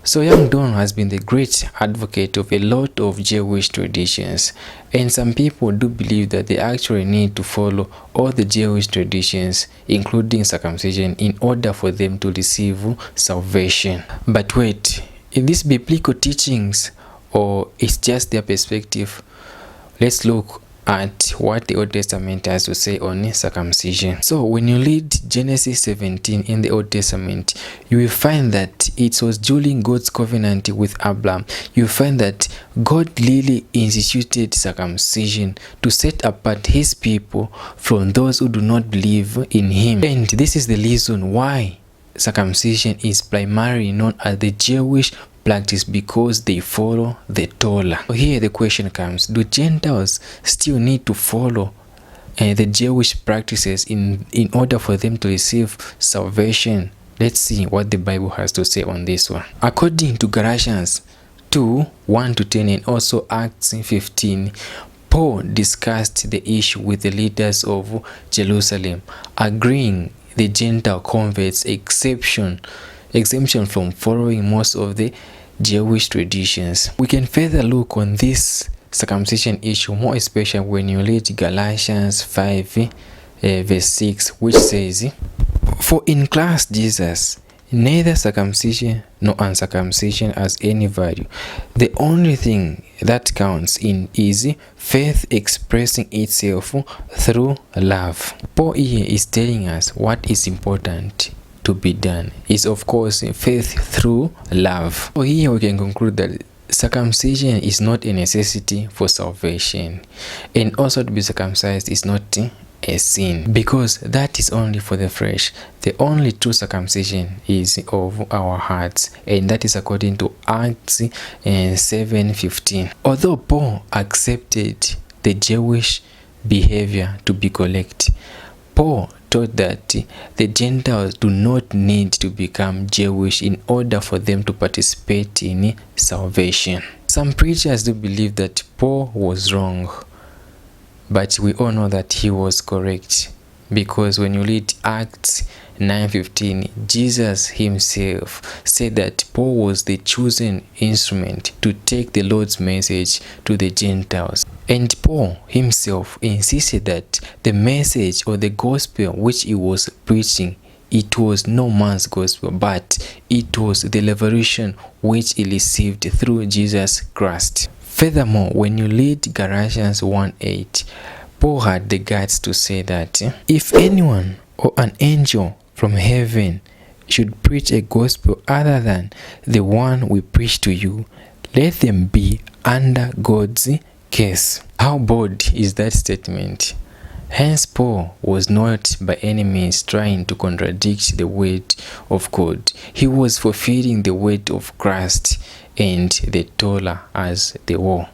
So Young Don has been the great advocate of a lot of Jewish traditions, and some people do believe that they actually need to follow all the Jewish traditions, including circumcision, in order for them to receive salvation. But wait, is this biblical teachings or it's just their perspective? Let's look at what the Old Testament has to say on circumcision. So when you read Genesis 17 in the Old Testament, you will find that it was during God's covenant with Abraham. You will find that God really instituted circumcision to set apart his people from those who do not believe in him. And this is the reason why circumcision is primarily known as the Jewish practice, because they follow the Torah. So here the question comes, do Gentiles still need to follow the Jewish practices in order for them to receive salvation? Let's see what the Bible has to say on this one. According to Galatians 2:1-10 and also Acts 15, Paul discussed the issue with the leaders of Jerusalem, agreeing the Gentile converts exemption from following most of the Jewish traditions. We can further look on this circumcision issue, more especially when you read Galatians 5 verse 6, which says, "For in Christ Jesus neither circumcision nor uncircumcision has any value. The only thing that counts is faith expressing itself through love." Paul here is telling us what is important to be done is, of course, faith through love. So here we can conclude that circumcision is not a necessity for salvation, and also to be circumcised is not a sin, because that is only for the flesh. The only true circumcision is of our hearts, and that is according to Acts 7:15. Although Paul accepted the Jewish behavior to be correct, Paul taught that the Gentiles do not need to become Jewish in order for them to participate in salvation. Some preachers do believe that Paul was wrong, but we all know that he was correct, because when you read Acts 9:15, Jesus himself said that Paul was the chosen instrument to take the Lord's message to the Gentiles. And Paul himself insisted that the message or the gospel which he was preaching, it was no man's gospel, but it was the revelation which he received through Jesus Christ. Furthermore, when you read Galatians 1:8, Paul had the guts to say that if anyone or an angel from heaven should preach a gospel other than the one we preach to you, let them be under God's case. How bold is that statement? Hence, Paul was not by any means trying to contradict the word of God. He was fulfilling the word of Christ and the Torah as the law.